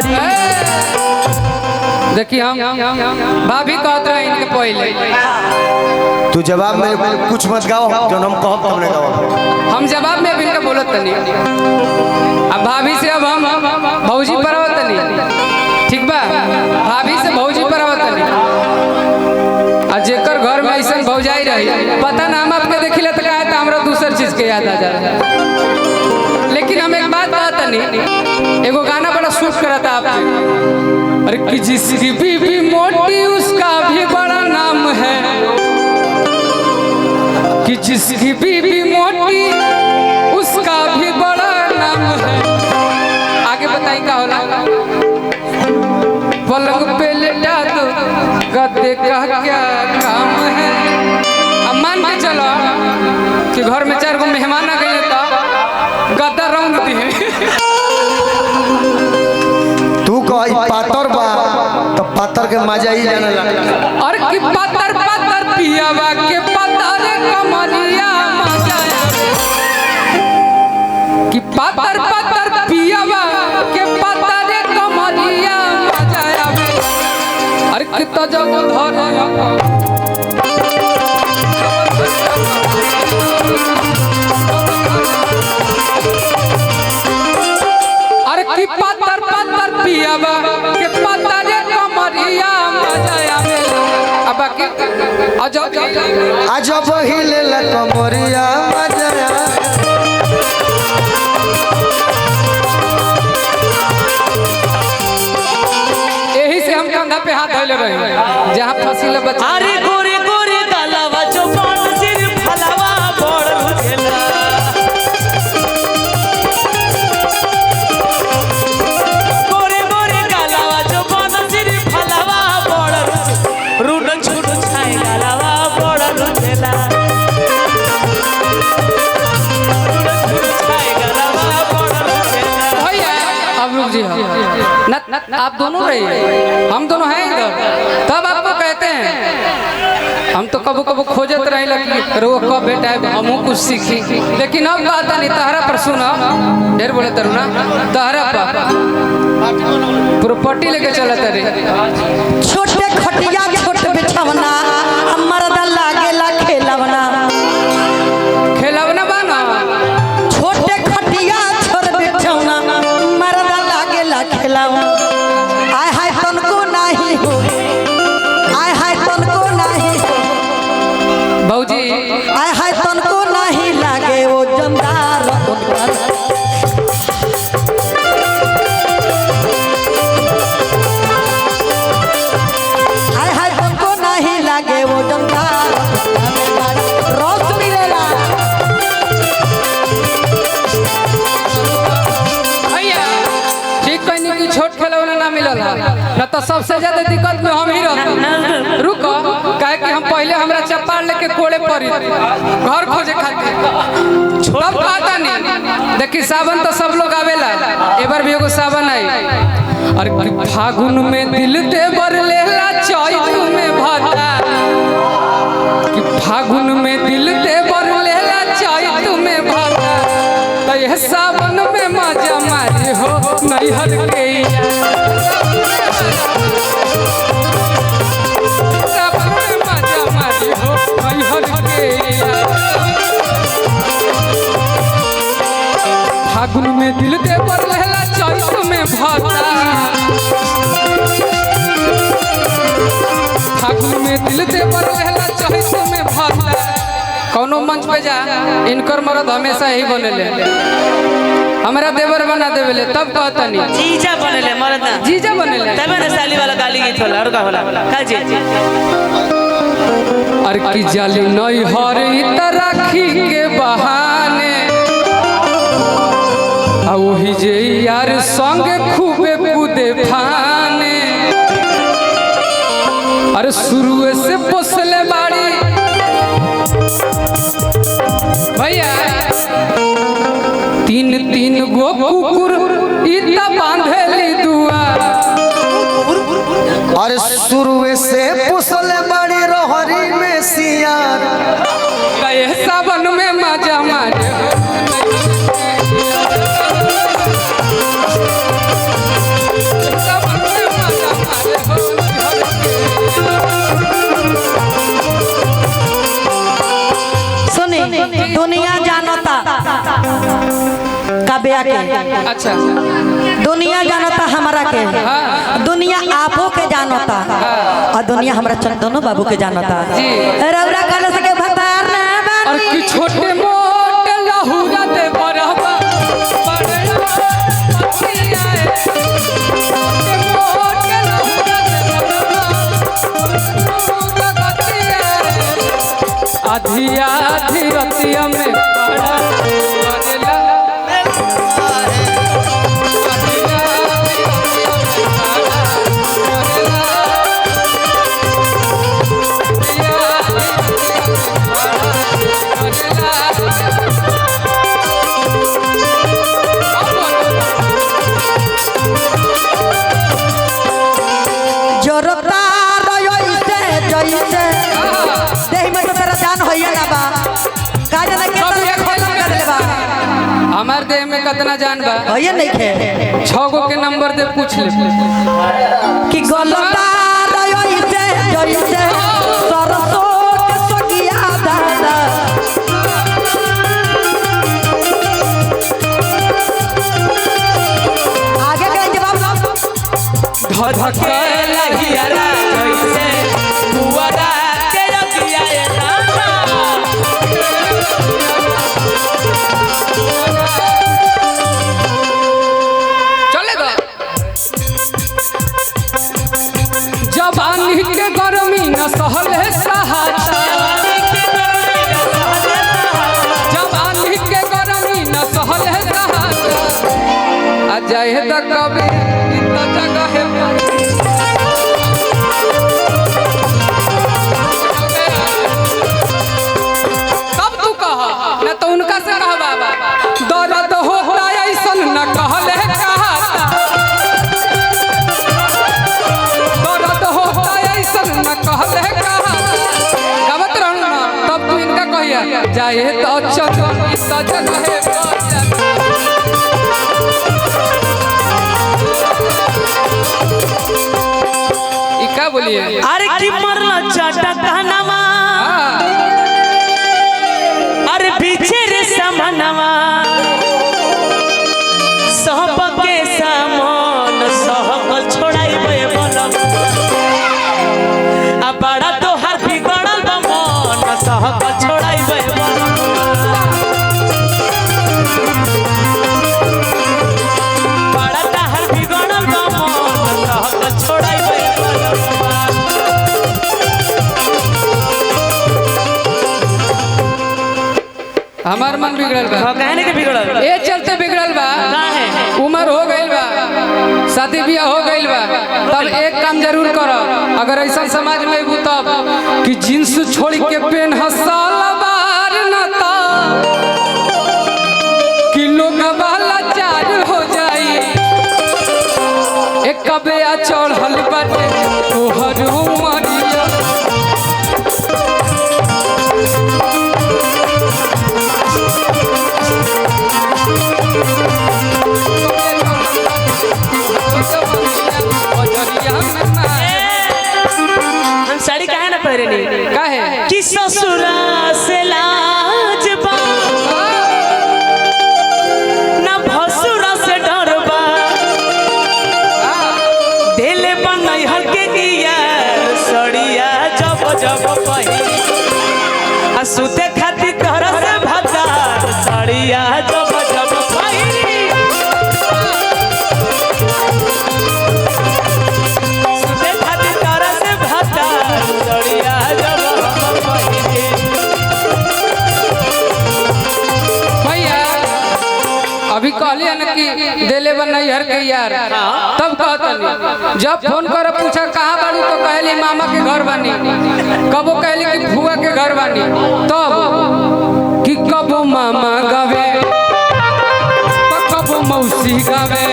कमरी। देखिए हम भाभी कहते रहे इनके पहले तू जवाब में कुछ मत गाओ जो हम कहब तुमने गाओ। हम जवाब में अभी इनका बोलत तनी अब भाभी से अब हम भौजी परवत तनी ठीक बा भाभी से भौजी परवत तनी आ जेकर घर में ऐसा भौजाई रही पता ना हम आपके देखिले तो कहे तो हमरा दूसर चीज के याद आ जा। लेकिन हम एक बात कहता नहीं एगो गाना बड़ा सूट करता आपके अरे कि जिसकी बीबी मोटी उसका भी बड़ा नाम है कि जिसकी बीबी मोटी उसका भी बड़ा नाम है। आगे बताई का होला पलंग पे लेटा तो गद्दे का क्या काम है। अब मान के चलो कि घर में 4 गो मेहमान आ गए तो गद्दा रंग दिए तू कह पातर बा तो पातर के मजा ही जाने लगा। और कि पातर पातर पियावा के पातर कमरिया मजा आवे कि पातर पातर पियावा के पातर कमरिया मजा आवे। अरे कितना जब धरे अरे कि पातर पातर पियावा के पातर कमरिया मजा आवे। अब बाकी अजब हिले ला कमरिया मजा यही से हम कंधा पे हाथ धइले रहे जहां फसिल बच्चा। अरे गोरे गोरे गलवा जो पान सिर फलवा बड़ रुझेला। गोरे गोरे गलवा जो पान सिर फलवा बड़ रुझेला। रूड छूट छाए गलवा बड़ रुझेला। रूड छूट छाए गलवा बड़ रुझेला। भैया अब रुक जी न आप दोनों रहिए हम दोनों हैं इधर तब आपको कहते हैं हम तो कबो कबो खोजत रहे लगी रो कब बेटा हमहू कुछ सीखी लेकिन अब कहता नहीं तहरा पर सुना ढेर बोले तरुणा तहरा पर प्रॉपर्टी लेके चला तरे छोटे खटिया छोट बिछवना मरदा लागेला खेलवना। खेलवना बाना छोटे खटिया छोट बिछवना मरदा लागेला खेलवना। आय हाय तनको नाही हो आय हाय तनको नाही हो भौजी आय हाय तनको नाही लागे वो जमदार उनकर। आय हाय तनको नाही लागे वो जमदार रोज मिलेला। भैया ठीक कहनी कि छोट खेलौना ना मिलल न तो सबसे ज्यादा दिक्कत में हम ही रहते। रुको काहे कि हम पहले हमरा चप्पल लेके कोड़े पड़ी घर खोजे खातिर तब पता नहीं देखी सावन तो सब लोग आवेला एक बार भी एगो सावन आई। अरे फागुन में दिल ते बर लेला चैत में भाता कि फागुन में दिल ते बर लेला चैत में भाता तो यह सावन में मजा मारे हो नैहर के सावन में मजा मारे हो नैहर के। फागुन में दिल दे पर लहला चैत में भाता फागुन में दिल दे पर लहला चैत में भाता। कौनो मंच पे जा इनकर मर्द हमेशा ही बनेले हमरा देवर बना देवेले तब कहता नहीं जीजा बनेले मरद ना जीजा बनेले तबे ना साली वाला गाली गीत होला और का होला का जी अरे की जाली नई हरी तराखी के बहाने आ वही जे यार संग खूबे कूदे फाने। अरे शुरू से पोसले बाड़ी भैया 3 गो कुकुर इतना बांधेली दुआ। और शुरू से पुसले बड़ी रोहरी में सियार कहे सावन में मजा मारे साबिया के। अच्छा दुनिया जानता हमारा के, दुनिया आपो के जानता, और दुनिया हमरा चंदनो बाबू के जानता। जी। रौरा काले से के भतार ना और बानी। कि छोटे मोटे लहुरा दे बरहबा बड़े पतिया छोटे मोटे लहुरा दे बरहबा पतिया आधी आधी रतिया में बड़ा बदला जोरता रयोइसे जइसे देह में तो तेरा जान होइए ना बा। का जाने के तरह खत्म कर ले बा। हमार देह में कितना जान बा होइए नहीं खे 6 गो के नंबर दे पूछ ले कि गलता रयोइसे जइसे सरसों के सगिया दादा। आगे का जवाब धधके लगियारा जैसे बुआरा के रखिया ए रामा। चले दो जवानी के गर्मी न सहले सहाता जवानी के गर्मी न सहले सहाता आ जाए त कभी त जगह तब तू कह न तो उनका से कह बाबा दर्द होता ऐसन न कहले कहता दर्द होता ऐसन न कहले कहता गावत रहू ना तब तू इनका कहिया जाए तो चल तो जगह ई का बोलिए अरे की मरला चाटा कहनावा अरे पीछे रे समनवा सहबके सामन सहकल छोड़ाई बे बनम आ बड़ा तो हाथ बिगड़ल बा मन सहकल छोड़ाई बे बनम बड़ा तो हाथ बिगड़ल बा मन सहकल छोड़ाई बे बनम। हमार मन बिगड़ल बा कहने के बिगड़ल ए चलते बिगड़ल बा काहे? उम्र हो गइल बा शादी बियाह हो गइल बा तब एक काम जरूर करो अगर ऐसा समाज में अबू तब कि जींस छोड़ के पेन सलवार न ता कि लोग वाला चार हो जाई एक कबे आ चढ़ल बाटे तोहर उमरिया हम साड़ी काहे ना पहरे नहीं काहे कि ससुरा से लाज बा ना भसुरा से डर बा दिल बनई हके दिया सड़िया जब जब पहिली आ सुते खातिर घर से भता सड़िया जब जब पहिली सुते खातिर घर से भता सड़िया जब हम पहिली। भैया अभी कहलिए ना कि दिले बन नैहर के यार तब कहतनी जब फोन कर पूछा कहाँ बाड़ू तो कहली मामा के घर बानी कबो कहली कि फुआ के घर बानी तब कि कबो मामा गावे तो कबो मौसी गावे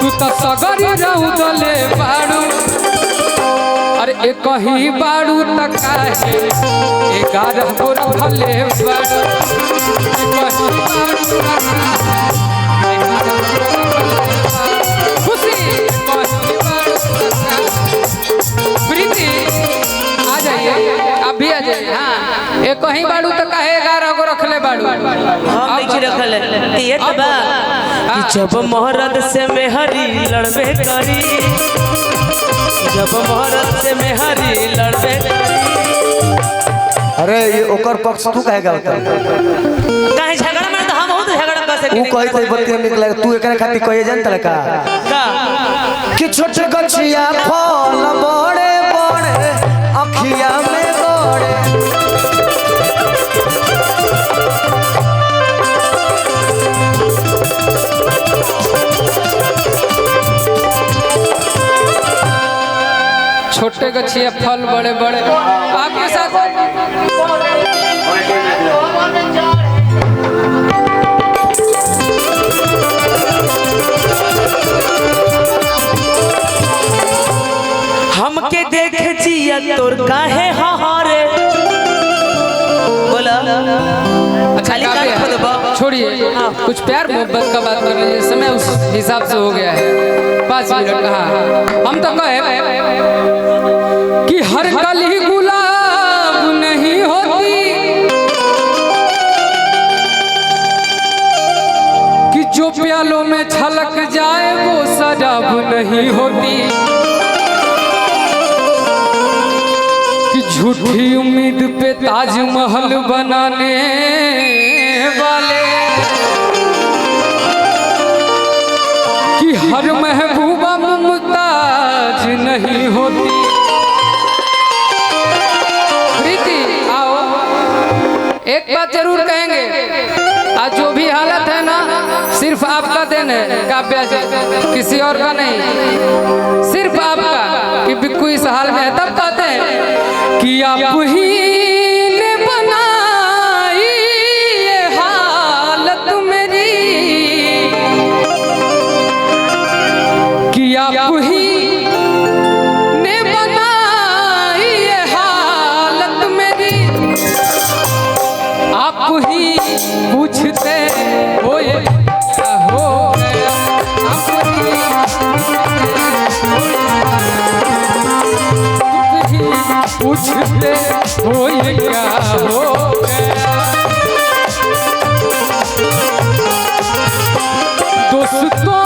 तू तो सगरी रहू दले बाड़ू अरे एक ही बाड़ू तक काहे 11 गो रखले बाड़ू खुशी प्रीति आ जाइए आप भी आ जाइए हाँ एक ही बाड़ू तो कहे 11 गो रखले बाड़ू हम नहीं रखल है ये तो बा कि जब मोहरत से मेहरी लड़बे करी, जब मोहरत से मेहरी लड़बे करी। अरे ये ओकर पक्ष तू कहेगा बता काहे झगड़ा में तो हम बहुत झगड़ा कर सके तू कहे तो बत्ती निकले तू एकरा खातिर कहे जान तड़का कि छोटे गछिया फल बड़े बड़े अखिया में बड़े छोटे गछिया फल बड़े बड़े आपके साथ हमके देख जिया तोर काहे हारे बोला खाली कान खोद बा छोड़िए कुछ प्यार मोहब्बत का बात कर लीजिए, समय उस हिसाब से हो गया है 5 मिनट। हाँ हम तो कहे कि हर कली गुलाब नहीं होती, कि जो प्यालों में छलक जाए वो शराब नहीं होती, कि झूठी उम्मीद पे ताजमहल बनाने वाले, कि हर महबूबा मुमताज नहीं होती। प्रीति आओ, एक बात जरूर कहेंगे, आज जो भी हालत है ना सिर्फ आपका देन है काव्या जी, किसी और का नहीं, सिर्फ आपका। कि बिक्कू इस हाल में है तब कहते हैं कि आप ही ने बनाई ये हालत मेरी, कि आप ही ने बनाई ये हालत मेरी, आप ही पूछते हो ये क्या हो गया, आप ही पूछते हो ये क्या हो गया। दोस्तों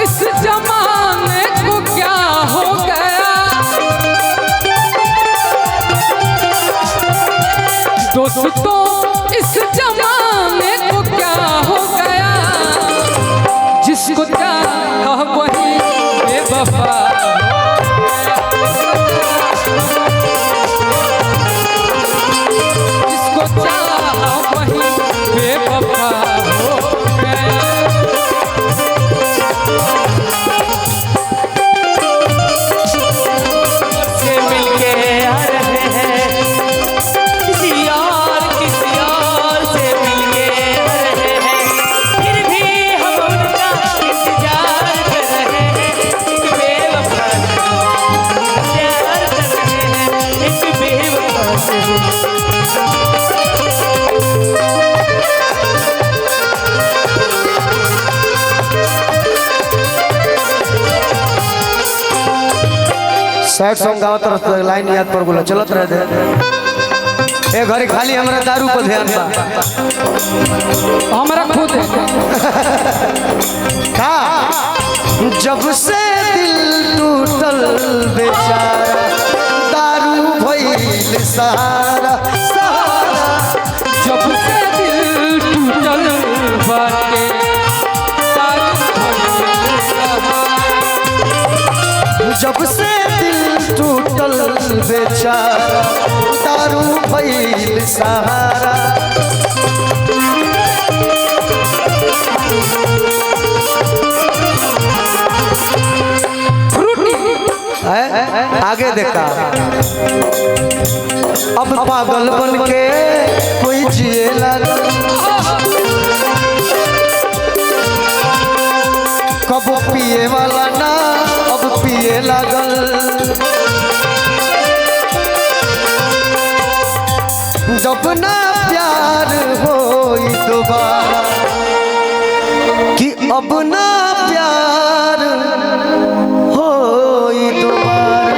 इस जमाने को क्या हो गया, दोस्तों इस जमाने को क्या हो गया, जिसको चाहा वही बेवफा, जिसको चाहा वही बेवफा हो गया। से मिलके आ रहे हैं किसी और से मिलके आ रहे हैं, फिर भी हम उनका इंतजार कर रहे हैं। एक बेवफा प्यार कर रहे हैं, एक बेवफा से सैड सॉन्ग गावत रह लाइन याद पर बोला चलत रह दे ए घड़ी खाली हमरा दारू पर ध्यान बा हमारा खुद है का जब से दिल टूटल बेचारा दारू भइल सहारा सहारा, जब से दिल टूटल बाटे जब से दिल टूटल बेचारा दारू भइल सहारा। आगे देखा अब पागल बन के कोई जिए लगा, कब पिए वाला ना अब पिए लागल, जब ना प्यार होई दोबारा, कि अब ना प्यार होई दोबारा।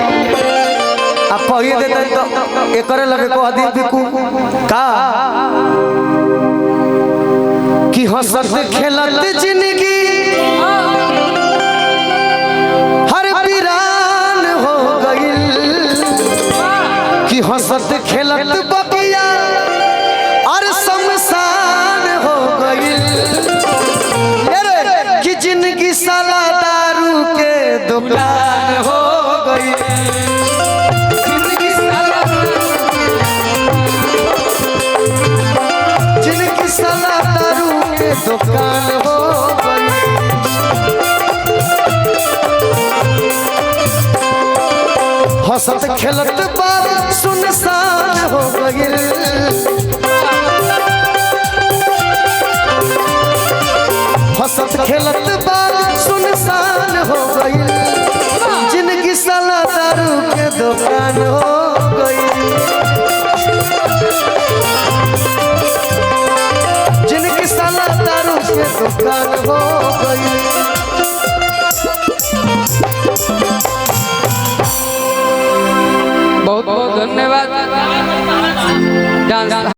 अब कहिए देते तो एकरे लगे को आदि बिकू का कि हंसत खेलत जिंदगी हर वीरान हो गइल कि हंसत खेलत बगिया और शमशान हो गइल कि जिंदगी साला दारू के दुकान हो गइल जिंदगी साला दारू के दुकान हो गई हंसत खेलत बार सुनसान हो गई हंसत खेलत बार सुनसान हो गई जिंदगी साला दारू के दुकान हो गई जिनकी साला दारू के दुकान हो गई बहुत बहुत धन्यवाद। डांस